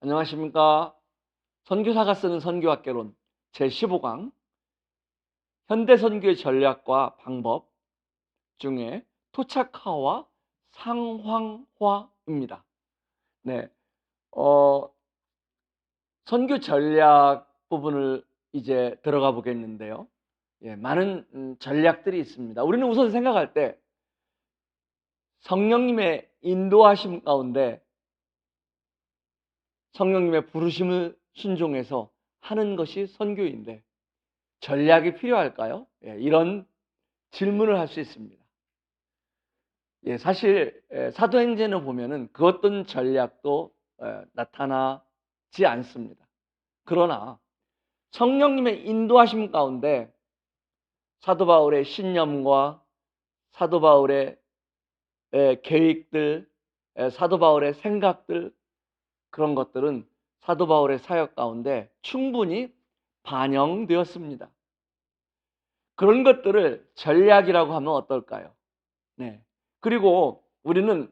안녕하십니까. 선교사가 쓰는 선교학개론 제15강 현대 선교의 전략과 방법 중에 토착화와 상황화입니다. 네, 어, 선교 전략 부분을 이제 들어가 보겠는데요. 많은 전략들이 있습니다. 우리는 우선 생각할 때 성령님의 인도하심 가운데 성령님의 부르심을 순종해서 하는 것이 선교인데 전략이 필요할까요? 이런 질문을 할 수 있습니다. 사실 사도행전을 보면은 그 어떤 전략도 나타나지 않습니다. 그러나 성령님의 인도하심 가운데 사도 바울의 신념과 사도 바울의 계획들, 사도 바울의 생각들, 그런 것들은 사도 바울의 사역 가운데 충분히 반영되었습니다. 그런 것들을 전략이라고 하면 어떨까요? 네. 그리고 우리는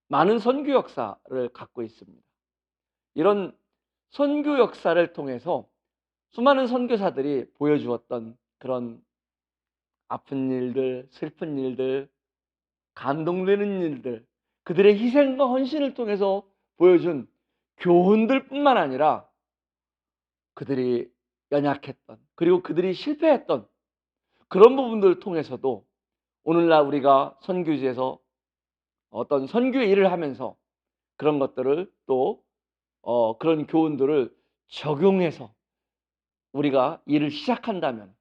많은 선교 역사를 갖고 있습니다. 이런 선교 역사를 통해서 수많은 선교사들이 보여주었던 그런 아픈 일들, 슬픈 일들, 감동되는 일들, 그들의 희생과 헌신을 통해서 보여준 교훈들 뿐만 아니라 그들이 연약했던, 그리고 그들이 실패했던 그런 부분들을 통해서도 오늘날 우리가 선교지에서 어떤 선교의 일을 하면서 그런 것들을 또 그런 교훈들을 적용해서 우리가 일을 시작한다면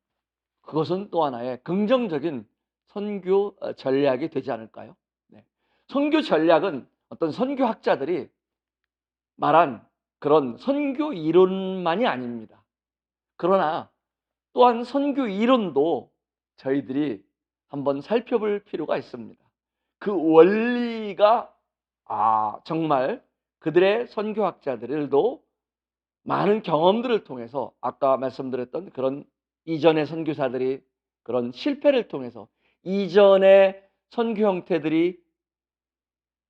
그것은 또 하나의 긍정적인 선교 전략이 되지 않을까요? 네. 선교 전략은 어떤 선교학자들이 말한 그런 선교 이론만이 아닙니다. 그러나 또한 선교 이론도 저희들이 한번 살펴볼 필요가 있습니다. 그 원리가 정말 그들의 선교학자들도 많은 경험들을 통해서 아까 말씀드렸던 그런 이전의 선교사들이 그런 실패를 통해서 이전의 선교 형태들이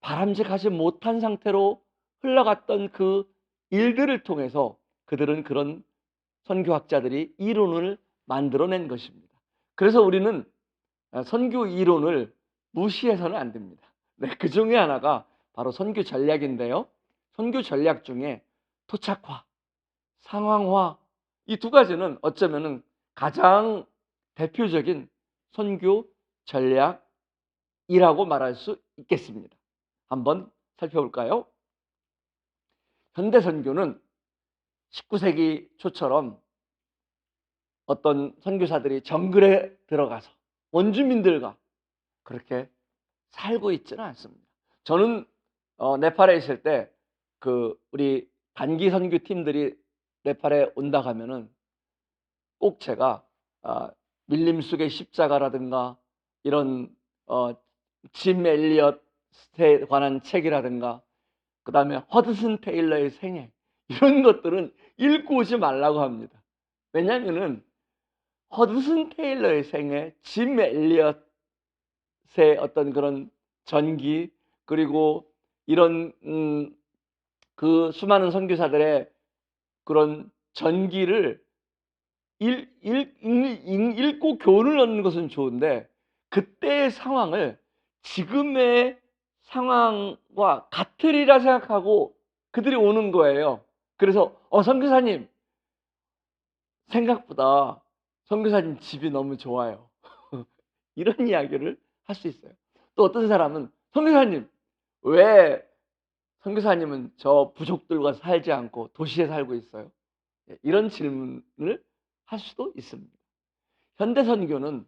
바람직하지 못한 상태로 흘러갔던 그 일들을 통해서 그들은 그런 선교학자들이 이론을 만들어낸 것입니다. 그래서 우리는 선교 이론을 무시해서는 안 됩니다. 네, 그 중에 하나가 바로 선교 전략인데요. 선교 전략 중에 토착화, 상황화, 이 두 가지는 어쩌면은 가장 대표적인 선교 전략이라고 말할 수 있겠습니다. 한번 살펴볼까요? 현대 선교는 19세기 초처럼 어떤 선교사들이 정글에 들어가서 원주민들과 그렇게 살고 있지는 않습니다. 저는 네팔에 있을 때 우리 단기 선교 팀들이 네팔에 온다 하면은 꼭 제가 밀림 속의 십자가라든가 이런 짐 엘리엇에 관한 책이라든가 그다음에 허드슨 테일러의 생애 이런 것들은 읽고 오지 말라고 합니다. 왜냐하면은 허드슨 테일러의 생애, 짐 엘리엇의 어떤 그런 전기 그리고 이런 그 수많은 선교사들의 그런 전기를 읽고 교훈을 얻는 것은 좋은데 그때의 상황을 지금의 상황과 같으리라 생각하고 그들이 오는 거예요. 그래서 선교사님 생각보다 선교사님 집이 너무 좋아요. 이런 이야기를 할 수 있어요. 또 어떤 사람은 선교사님 왜 선교사님은 저 부족들과 살지 않고 도시에 살고 있어요? 이런 질문을 할 수도 있습니다. 현대 선교는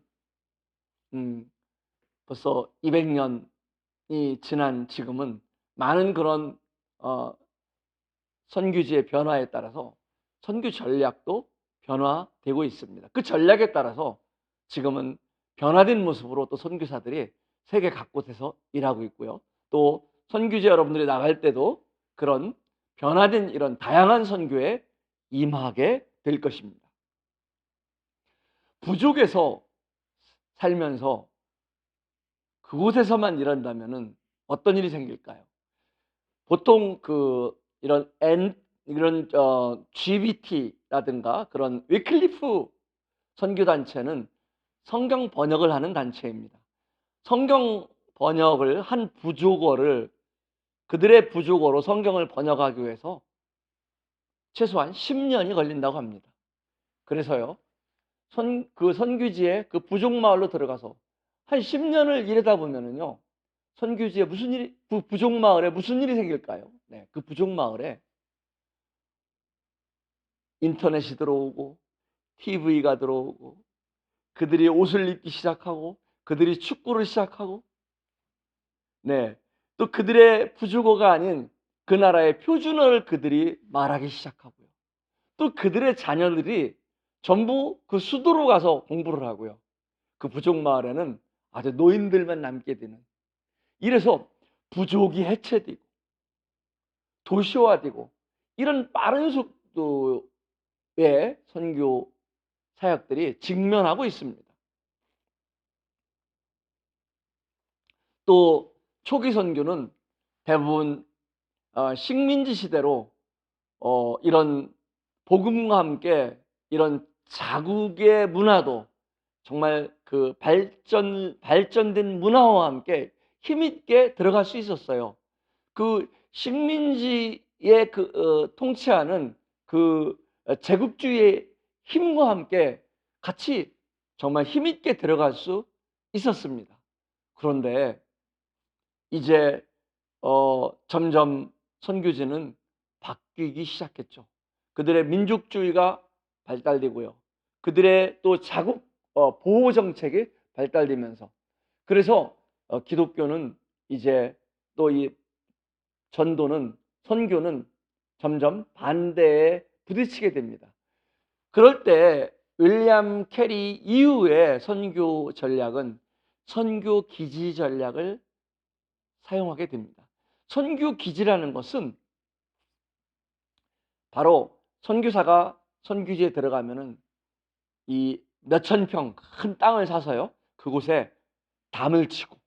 벌써 200년이 지난 지금은 많은 그런 선교지의 변화에 따라서 선교 전략도 변화되고 있습니다. 그 전략에 따라서 지금은 변화된 모습으로 또 선교사들이 세계 각곳에서 일하고 있고요. 또 선교지 여러분들이 나갈 때도 그런 변화된 이런 다양한 선교에 임하게 될 것입니다. 부족에서 살면서 그곳에서만 일한다면은 어떤 일이 생길까요? 보통 이런 이런 GBT라든가 그런 위클리프 선교단체는 성경 번역을 하는 단체입니다. 성경 번역을 한 부족어를 그들의 부족어로 성경을 번역하기 위해서 최소한 10년이 걸린다고 합니다. 그래서요, 그 선교지에 그 부족 마을로 들어가서 한 10년을 일하다 보면은요, 선교지에 무슨 일이, 그 부족 마을에 무슨 일이 생길까요? 네, 그 부족 마을에 인터넷이 들어오고, TV가 들어오고, 그들이 옷을 입기 시작하고, 그들이 축구를 시작하고, 네, 또 그들의 부족어가 아닌 그 나라의 표준어를 그들이 말하기 시작하고요. 또 그들의 자녀들이 전부 그 수도로 가서 공부를 하고요. 그 부족 마을에는 아주 노인들만 남게 되는. 이래서 부족이 해체되고 도시화되고 이런 빠른 속도의 선교 사역들이 직면하고 있습니다. 또 초기 선교는 대부분 식민지 시대로 이런 복음과 함께 이런 자국의 문화도 정말 그 발전된 문화와 함께 힘있게 들어갈 수 있었어요. 그 식민지의 통치하는 그 제국주의의 힘과 함께 같이 정말 힘있게 들어갈 수 있었습니다. 그런데 이제 점점 선교지는 바뀌기 시작했죠. 그들의 민족주의가 발달되고요. 그들의 또 자국 보호 정책이 발달되면서 그래서 기독교는 이제 또 이 전도는 선교는 점점 반대에 부딪히게 됩니다. 그럴 때 윌리엄 캐리 이후의 선교 전략은 선교 기지 전략을 사용하게 됩니다. 선교 기지라는 것은 바로 선교사가 선교지에 들어가면은 이 몇천 평 큰 땅을 사서요. 그곳에 담을 치고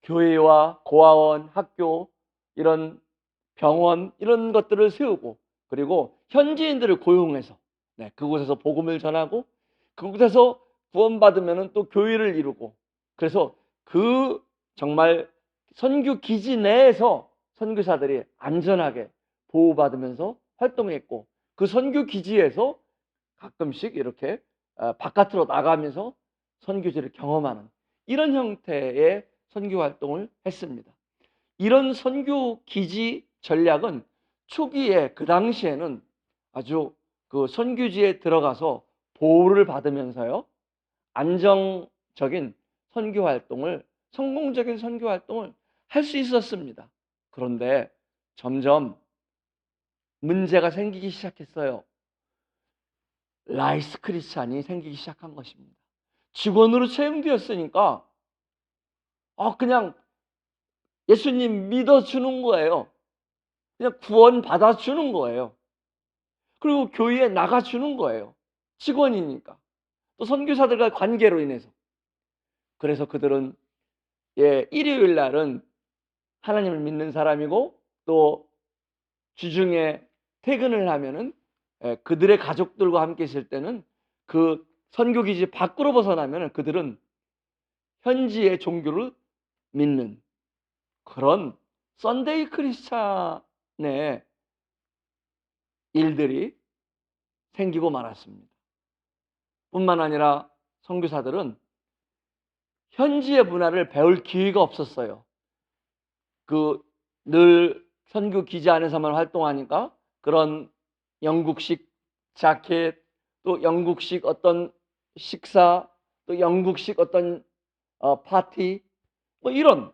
교회와 고아원, 학교, 이런 병원 이런 것들을 세우고 그리고 현지인들을 고용해서 그곳에서 복음을 전하고 그곳에서 구원받으면 또 교회를 이루고 그래서 그 정말 선교 기지 내에서 선교사들이 안전하게 보호받으면서 활동했고 그 선교 기지에서 가끔씩 이렇게 바깥으로 나가면서 선교지를 경험하는 이런 형태의 선교 활동을 했습니다. 이런 선교 기지 전략은 초기에 그 당시에는 아주 그 선교지에 들어가서 보호를 받으면서요 안정적인 선교 활동을 성공적인 선교 활동을 할 수 있었습니다. 그런데 점점 문제가 생기기 시작했어요. 라이스 크리스찬이 생기기 시작한 것입니다. 직원으로 채용되었으니까 그냥 예수님 믿어주는 거예요. 그냥 구원 받아주는 거예요. 그리고 교회에 나가주는 거예요. 직원이니까. 또 선교사들과 관계로 인해서. 그래서 그들은 일요일 날은 하나님을 믿는 사람이고 또 주중에 퇴근을 하면은 그들의 가족들과 함께 있을 때는 그 선교기지 밖으로 벗어나면은 그들은 현지의 종교를 믿는 그런 썬데이 크리스찬의 일들이 생기고 말았습니다. 뿐만 아니라 선교사들은 현지의 문화를 배울 기회가 없었어요. 늘 선교 기지 안에서만 활동하니까 그런 영국식 자켓, 또 영국식 어떤 식사, 또 영국식 어떤 파티, 뭐 이런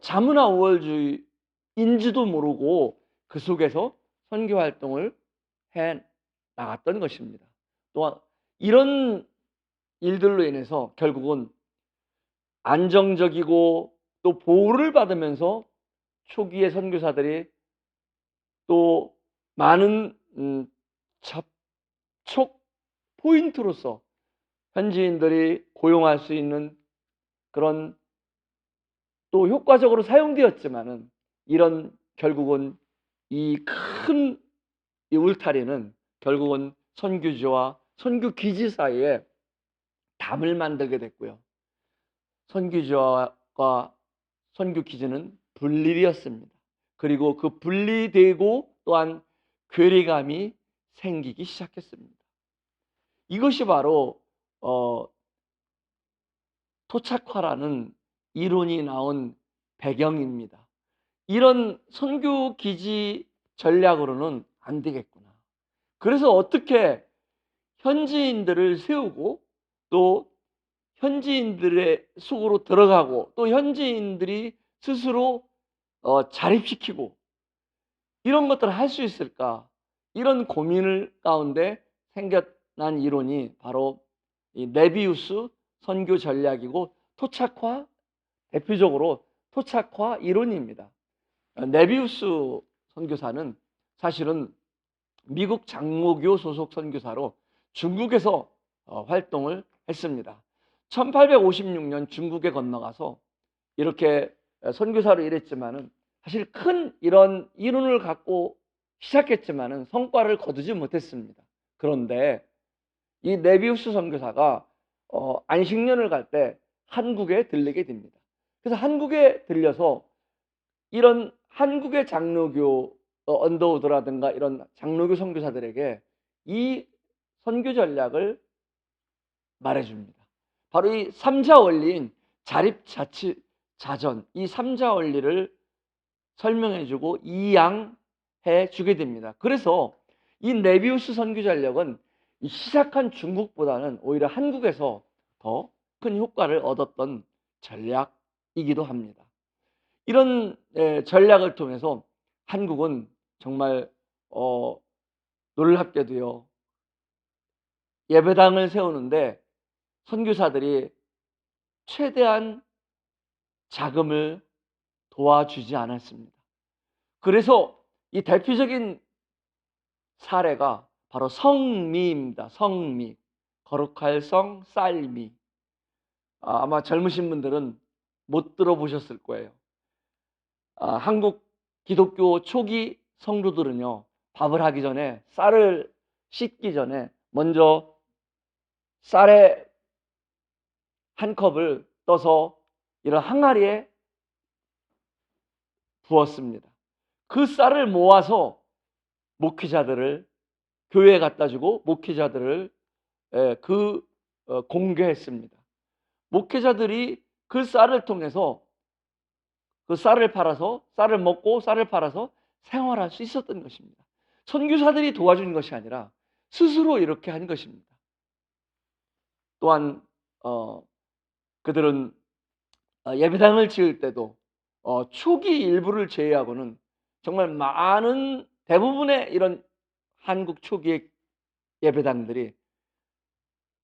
자문화 우월주의인지도 모르고 그 속에서 선교 활동을 해 나갔던 것입니다. 또한 이런 일들로 인해서 결국은 안정적이고 또 보호를 받으면서 초기의 선교사들이 또 많은 접촉 포인트로서 현지인들이 고용할 수 있는 그런 또 효과적으로 사용되었지만은 이런 결국은 이 큰 이 울타리는 결국은 선교지와 선교기지 사이에 담을 만들게 됐고요. 선교지와 선교기지는 분리되었습니다. 그리고 그 분리되고 또한 괴리감이 생기기 시작했습니다. 이것이 바로 토착화라는 이론이 나온 배경입니다. 이런 선교기지 전략으로는 안 되겠구나. 그래서 어떻게 현지인들을 세우고 또 현지인들의 속으로 들어가고 또 현지인들이 스스로 자립시키고 이런 것들을 할 수 있을까? 이런 고민을 가운데 생겨난 이론이 바로 이 네비우스 선교 전략이고 토착화, 대표적으로 토착화 이론입니다. 네비우스 선교사는 사실은 미국 장로교 소속 선교사로 중국에서 활동을 했습니다. 1856년 중국에 건너가서 이렇게 선교사로 일했지만은 사실 큰 이런 이론을 갖고 시작했지만은 성과를 거두지 못했습니다. 그런데 이 네비우스 선교사가 안식년을 갈 때 한국에 들리게 됩니다. 그래서 한국에 들려서 이런 한국의 장로교 언더우드라든가 이런 장로교 선교사들에게 이 선교 전략을 말해줍니다. 바로 이 삼자 원리인 자립자치자전, 이 삼자 원리를 설명해주고 이양해 주게 됩니다. 그래서 이 네비우스 선교 전략은 시작한 중국보다는 오히려 한국에서 더 큰 효과를 얻었던 전략이기도 합니다. 이런 전략을 통해서 한국은 정말 놀랍게도요, 예배당을 세우는데 선교사들이 최대한 자금을 도와주지 않았습니다. 그래서 이 대표적인 사례가 바로 성미입니다. 성미. 거룩할 성, 쌀미. 아마 젊으신 분들은 못 들어보셨을 거예요. 한국 기독교 초기 성도들은요, 밥을 하기 전에 쌀을 씻기 전에 먼저 쌀에 한 컵을 떠서 이런 항아리에 부었습니다. 그 쌀을 모아서 목회자들을 교회에 갖다 주고 목회자들을 공개했습니다. 목회자들이 그 쌀을 통해서 그 쌀을 팔아서 쌀을 먹고 쌀을 팔아서 생활할 수 있었던 것입니다. 선교사들이 도와준 것이 아니라 스스로 이렇게 한 것입니다. 또한 그들은 예배당을 지을 때도 초기 일부를 제외하고는 정말 많은 대부분의 이런 한국 초기의 예배당들이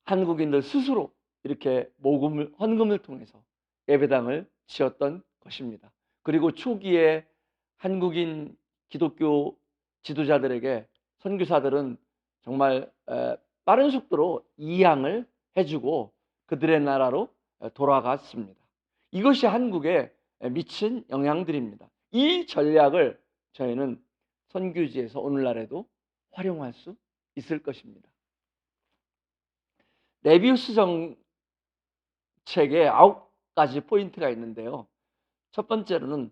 한국인들 스스로 이렇게 헌금을 통해서 예배당을 지었던 것입니다. 그리고 초기에 한국인 기독교 지도자들에게 선교사들은 정말 빠른 속도로 이양을 해주고 그들의 나라로 돌아갔습니다. 이것이 한국에 미친 영향들입니다. 이 전략을 저희는 선교지에서 오늘날에도 활용할 수 있을 것입니다. 네비우스 정책에 9가지 포인트가 있는데요. 첫 번째로는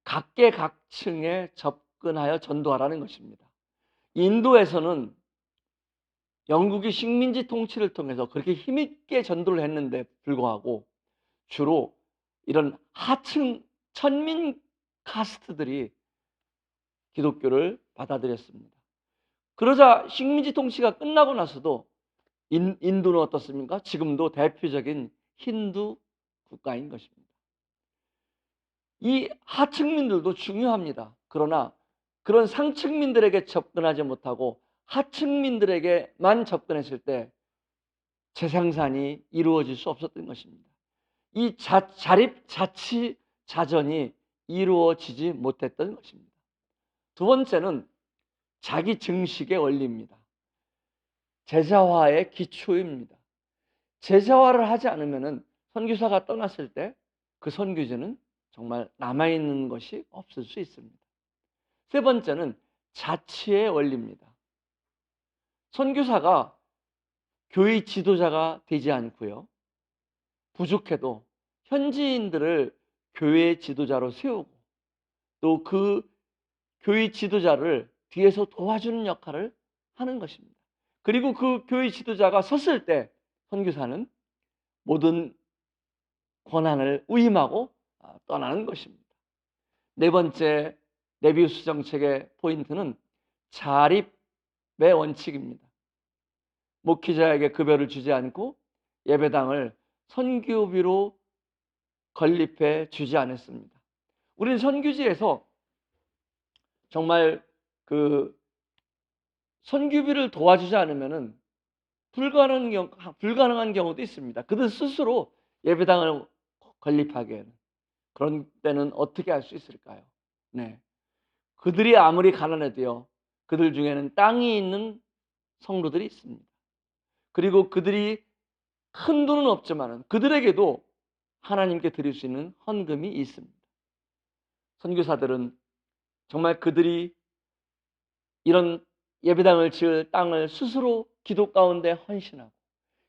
각계각층에 접근하여 전도하라는 것입니다. 인도에서는 영국이 식민지 통치를 통해서 그렇게 힘있게 전도를 했는데 불구하고 주로 이런 하층 천민 카스트들이 기독교를 받아들였습니다. 그러자 식민지 통치가 끝나고 나서도 인도는 어떻습니까? 지금도 대표적인 힌두 국가인 것입니다. 이 하층민들도 중요합니다. 그러나 그런 상층민들에게 접근하지 못하고 하층민들에게만 접근했을 때 재생산이 이루어질 수 없었던 것입니다. 이 자립자치자전이 이루어지지 못했던 것입니다. 두 번째는 자기 증식의 원리입니다. 제자화의 기초입니다. 제자화를 하지 않으면 선교사가 떠났을 때 그 선교지는 정말 남아있는 것이 없을 수 있습니다. 세 번째는 자치의 원리입니다. 선교사가 교회 지도자가 되지 않고요. 부족해도 현지인들을 교회 지도자로 세우고 또 그 교회 지도자를 뒤에서 도와주는 역할을 하는 것입니다. 그리고 그 교회 지도자가 섰을 때 선교사는 모든 권한을 위임하고 떠나는 것입니다. 네 번째 네비우스 정책의 포인트는 자립의 원칙입니다. 목회자에게 급여를 주지 않고 예배당을 선교비로 건립해 주지 않았습니다. 우리는 선교지에서 정말 그 선교비를 도와주지 않으면은 불가능한 경우도 있습니다. 그들 스스로 예배당을 건립하기에는. 그런 때는 어떻게 할 수 있을까요? 네. 그들이 아무리 가난해도요, 그들 중에는 땅이 있는 성도들이 있습니다. 그리고 그들이 큰 돈은 없지만은 그들에게도 하나님께 드릴 수 있는 헌금이 있습니다. 선교사들은 정말 그들이 이런 예배당을 지을 땅을 스스로 기도 가운데 헌신하고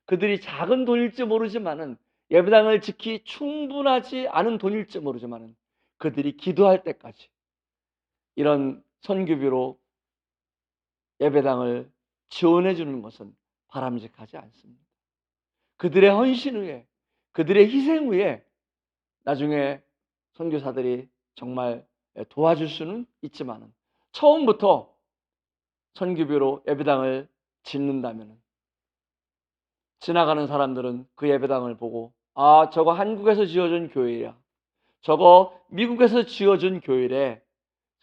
그들이 작은 돈일지 모르지만은 예배당을 짓기 충분하지 않은 돈일지 모르지만은 그들이 기도할 때까지 이런 선교비로 예배당을 지원해 주는 것은 바람직하지 않습니다. 그들의 헌신 후에 그들의 희생 후에 나중에 선교사들이 정말 도와줄 수는 있지만은 처음부터 선교비로 예배당을 짓는다면 지나가는 사람들은 그 예배당을 보고 아, 저거 한국에서 지어준 교회야. 저거 미국에서 지어준 교회래.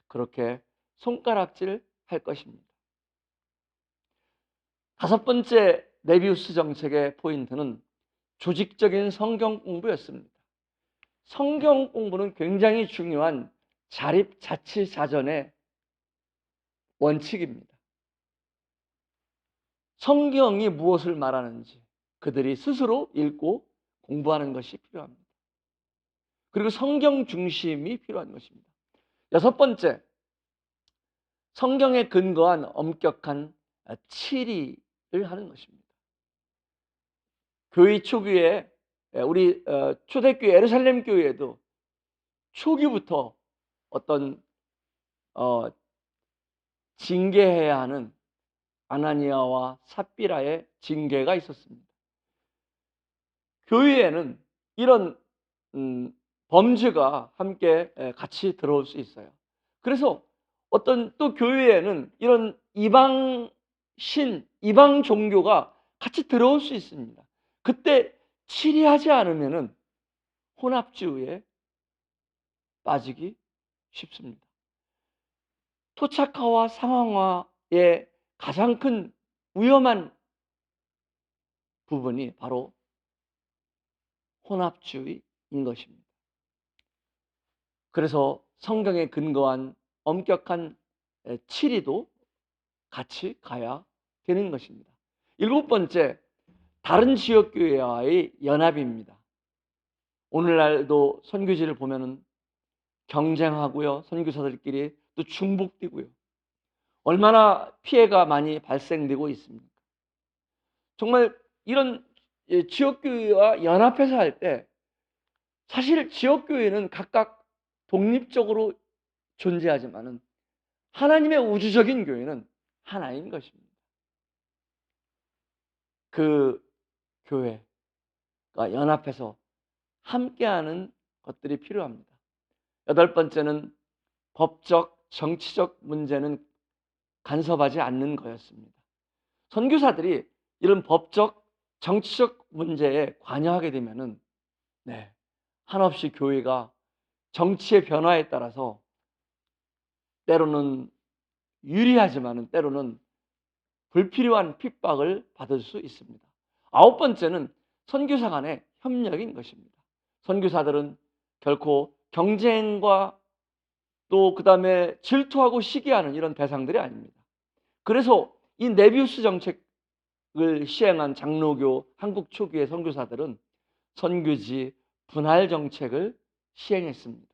그렇게 손가락질 할 것입니다. 다섯 번째 네비우스 정책의 포인트는 조직적인 성경 공부였습니다. 성경 공부는 굉장히 중요한 자립자치자전의 원칙입니다. 성경이 무엇을 말하는지 그들이 스스로 읽고 공부하는 것이 필요합니다. 그리고 성경 중심이 필요한 것입니다. 여섯 번째, 성경에 근거한 엄격한 치리를 하는 것입니다. 교회 초기에 우리 초대교회 예루살렘 교회에도 초기부터 어떤 징계해야 하는 아나니아와 삽비라의 징계가 있었습니다. 교회에는 이런 범죄가 함께 같이 들어올 수 있어요. 그래서 어떤 또 교회에는 이런 이방 종교가 같이 들어올 수 있습니다. 그때 치리하지 않으면은 혼합주의에 빠지기 쉽습니다. 토착화와 상황화의 가장 큰 위험한 부분이 바로 혼합주의인 것입니다. 그래서 성경에 근거한 엄격한 치리도 같이 가야 되는 것입니다. 일곱 번째, 다른 지역교회와의 연합입니다. 오늘날도 선교지를 보면은 경쟁하고요, 선교사들끼리 또 중복되고요. 얼마나 피해가 많이 발생되고 있습니까? 정말 이런 지역교회와 연합해서 할 때 사실 지역교회는 각각 독립적으로 존재하지만은 하나님의 우주적인 교회는 하나인 것입니다. 그 교회가 연합해서 함께하는 것들이 필요합니다. 여덟 번째는 법적, 정치적 문제는 간섭하지 않는 거였습니다. 선교사들이 이런 법적, 정치적 문제에 관여하게 되면은 한없이 교회가 정치의 변화에 따라서 때로는 유리하지만은 때로는 불필요한 핍박을 받을 수 있습니다. 아홉 번째는 선교사 간의 협력인 것입니다. 선교사들은 결코 경쟁과 또 그다음에 질투하고 시기하는 이런 대상들이 아닙니다. 그래서 이 네비우스 정책을 시행한 장로교 한국 초기의 선교사들은 선교지 분할 정책을 시행했습니다.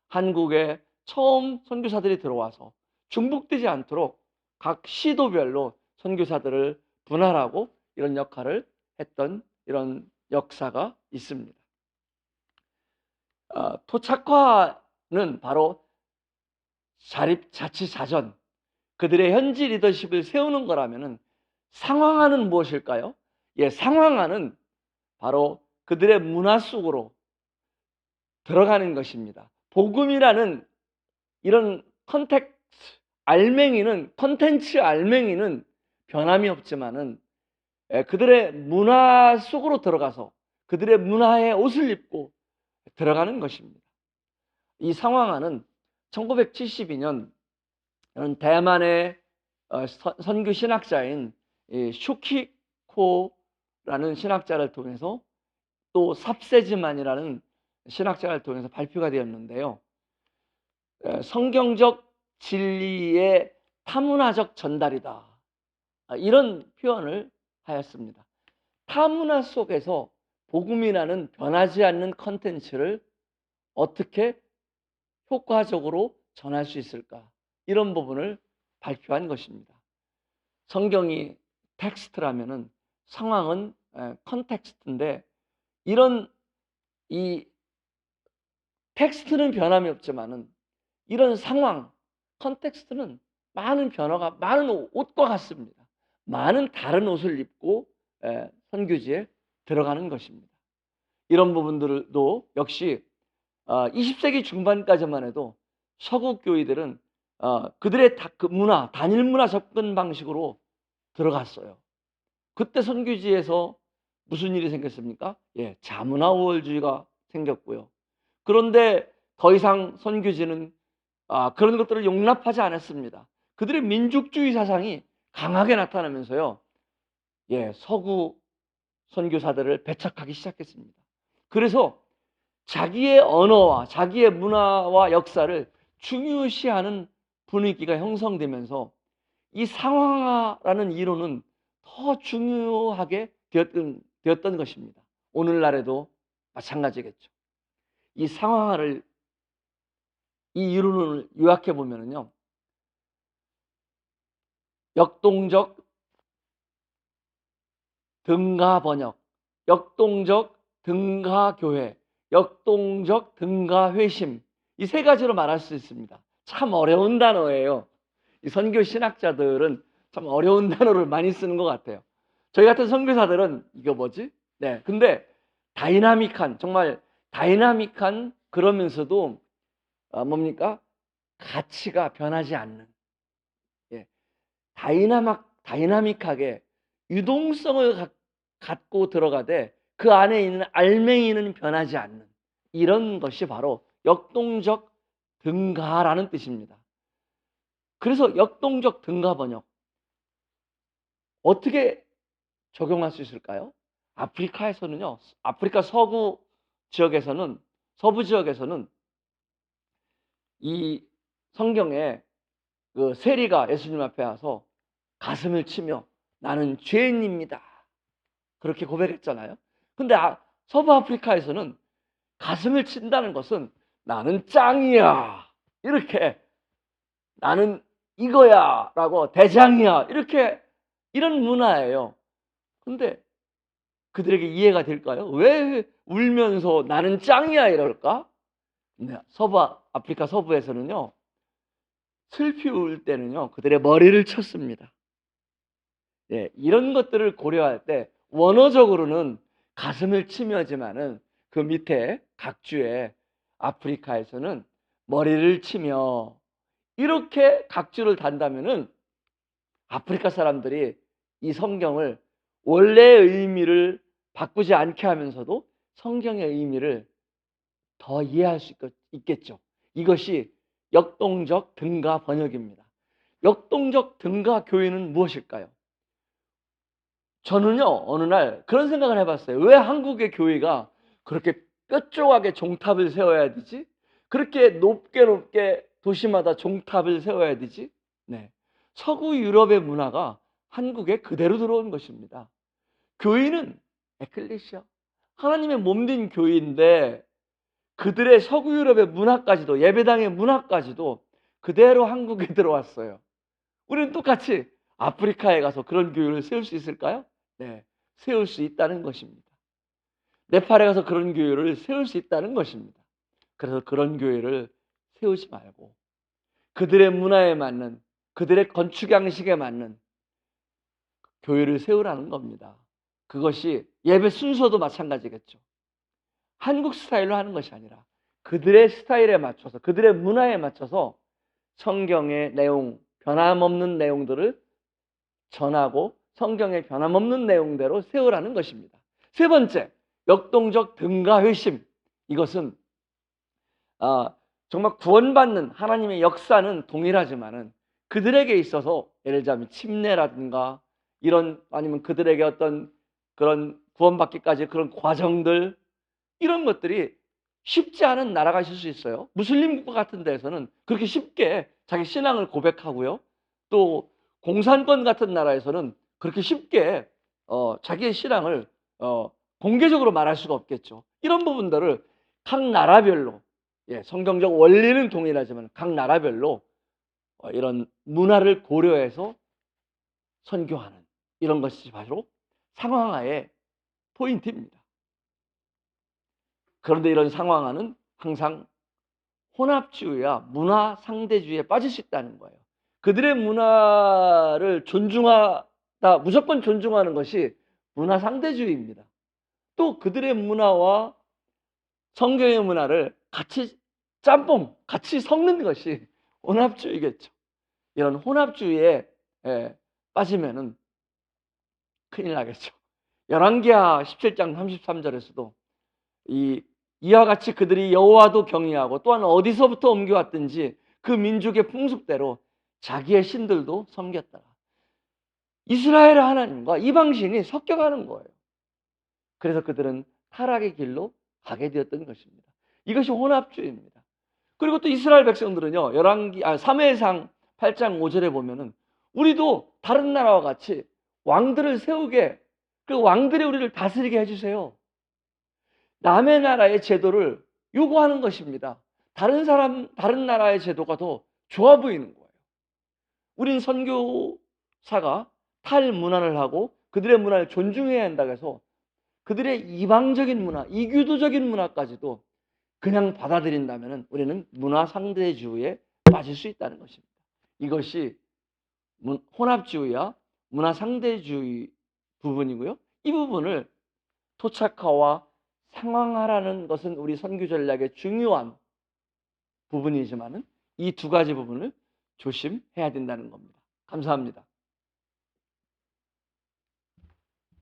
한국에 처음 선교사들이 들어와서 중복되지 않도록 각 시도별로 선교사들을 분할하고 이런 역할을 했던 이런 역사가 있습니다. 토착화는 바로 자립자치자전, 그들의 현지 리더십을 세우는 거라면은 상황화는 무엇일까요? 예, 상황화는 바로 그들의 문화 속으로 들어가는 것입니다. 복음이라는 이런 컨텐츠 알맹이는 변함이 없지만은 그들의 문화 속으로 들어가서 그들의 문화의 옷을 입고 들어가는 것입니다. 이 상황화는 1972년 대만의 선교 신학자인 슈키코라는 신학자를 통해서 또 삽세즈만이라는 신학자를 통해서 발표가 되었는데요. 성경적 진리의 타문화적 전달이다. 이런 표현을 하였습니다. 타문화 속에서 복음이라는 변하지 않는 컨텐츠를 어떻게 효과적으로 전할 수 있을까? 이런 부분을 발표한 것입니다. 성경이 텍스트라면은 상황은 컨텍스트인데 이런 이 텍스트는 변함이 없지만은 이런 상황, 컨텍스트는 많은 변화가 많은 옷과 같습니다. 많은 다른 옷을 입고 선교지에 들어가는 것입니다. 이런 부분들도 역시 20세기 중반까지만 해도 서구 교회들은 그들의 그 문화, 단일 문화 접근 방식으로 들어갔어요. 그때 선교지에서 무슨 일이 생겼습니까? 예, 자문화 우월주의가 생겼고요. 그런데 더 이상 선교지는 그런 것들을 용납하지 않았습니다. 그들의 민족주의 사상이 강하게 나타나면서요. 예, 서구 선교사들을 배척하기 시작했습니다. 그래서 자기의 언어와 자기의 문화와 역사를 중요시하는 분위기가 형성되면서 이 상황화라는 이론은 더 중요하게 되었던 것입니다. 오늘날에도 마찬가지겠죠. 이 상황화를 이 이론을 요약해 보면은요. 역동적 등가 번역, 역동적 등가 교회, 역동적 등가 회심, 이 세 가지로 말할 수 있습니다. 참 어려운 단어예요. 이 선교 신학자들은 참 어려운 단어를 많이 쓰는 것 같아요. 저희 같은 선교사들은 이거 뭐지? 네, 근데 정말 다이나믹한 그러면서도 뭡니까? 가치가 변하지 않는, 예, 다이나믹하게 유동성을 갖고 들어가되 그 안에 있는 알맹이는 변하지 않는 이런 것이 바로 역동적 등가라는 뜻입니다. 그래서 역동적 등가 번역 어떻게 적용할 수 있을까요? 아프리카에서는요. 아프리카 서부 지역에서는 이 성경에 그 세리가 예수님 앞에 와서 가슴을 치며 나는 죄인입니다. 그렇게 고백했잖아요. 근데 서부 아프리카에서는 가슴을 친다는 것은 나는 짱이야. 이렇게 나는 이거야 라고 대장이야. 이렇게 이런 문화예요. 근데 그들에게 이해가 될까요? 왜 울면서 나는 짱이야 이럴까? 네, 아프리카 서부에서는요. 슬피 울 때는요. 그들의 머리를 쳤습니다. 예, 이런 것들을 고려할 때 원어적으로는 가슴을 치며지만은 그 밑에 각주에 아프리카에서는 머리를 치며 이렇게 각주를 단다면은 아프리카 사람들이 이 성경을 원래의 의미를 바꾸지 않게 하면서도 성경의 의미를 더 이해할 수 있겠죠. 이것이 역동적 등가 번역입니다. 역동적 등가 교회는 무엇일까요? 저는요, 어느 날 그런 생각을 해봤어요. 왜 한국의 교회가 그렇게 뾰족하게 종탑을 세워야 되지? 그렇게 높게 도시마다 종탑을 세워야 되지? 네. 서구 유럽의 문화가 한국에 그대로 들어온 것입니다. 교회는 에클레시아, 하나님의 몸된 교회인데 그들의 서구 유럽의 문화까지도, 예배당의 문화까지도 그대로 한국에 들어왔어요. 우리는 똑같이 아프리카에 가서 그런 교회를 세울 수 있을까요? 네, 세울 수 있다는 것입니다. 네팔에 가서 그런 교회를 세울 수 있다는 것입니다. 그래서 그런 교회를 세우지 말고 그들의 문화에 맞는, 그들의 건축 양식에 맞는 교회를 세우라는 겁니다. 그것이 예배 순서도 마찬가지겠죠. 한국 스타일로 하는 것이 아니라 그들의 스타일에 맞춰서, 그들의 문화에 맞춰서 성경의 내용, 변함없는 내용들을 전하고 성경의 변함없는 내용대로 세우라는 것입니다. 세 번째, 역동적 등가 회심. 이것은 정말 구원받는 하나님의 역사는 동일하지만은 그들에게 있어서 예를 들자면 침례라든가 이런, 아니면 그들에게 어떤 그런 구원받기까지 그런 과정들, 이런 것들이 쉽지 않은 나라가 있을 수 있어요. 무슬림 국가 같은 데에서는 그렇게 쉽게 자기 신앙을 고백하고요. 또 공산권 같은 나라에서는 그렇게 쉽게 자기의 신앙을 공개적으로 말할 수가 없겠죠. 이런 부분들을 각 나라별로, 성경적 원리는 동일하지만 각 나라별로 이런 문화를 고려해서 선교하는, 이런 것이 바로 상황화의 포인트입니다. 그런데 이런 상황화는 항상 혼합주의와 문화 상대주의에 빠질 수 있다는 거예요. 그들의 문화를 존중하다, 무조건 존중하는 것이 문화 상대주의입니다. 또 그들의 문화와 성경의 문화를 같이 짬뽕, 같이 섞는 것이 혼합주의겠죠. 이런 혼합주의에 빠지면은 큰일 나겠죠. 열왕기하 17장 33절에서도 이와 같이 그들이 여호와도 경외하고 또한 어디서부터 옮겨왔든지 그 민족의 풍습대로 자기의 신들도 섬겼다. 이스라엘 하나님과 이방신이 섞여가는 거예요. 그래서 그들은 타락의 길로 가게 되었던 것입니다. 이것이 혼합주의입니다. 그리고 또 이스라엘 백성들은요, 사무엘상 8장 5절에 보면은 우리도 다른 나라와 같이 왕들을 세우게, 그 왕들이 우리를 다스리게 해주세요. 남의 나라의 제도를 요구하는 것입니다. 다른 나라의 제도가 더 좋아 보이는 거예요. 우린 선교사가 탈문화를 하고 그들의 문화를 존중해야 한다고 해서 그들의 이방적인 문화, 이교도적인 문화까지도 그냥 받아들인다면 우리는 문화 상대주의에 빠질 수 있다는 것입니다. 이것이 혼합주의와 문화 상대주의 부분이고요. 이 부분을 토착화와 상황화라는 것은 우리 선교 전략의 중요한 부분이지만은 이 두 가지 부분을 조심해야 된다는 겁니다. 감사합니다.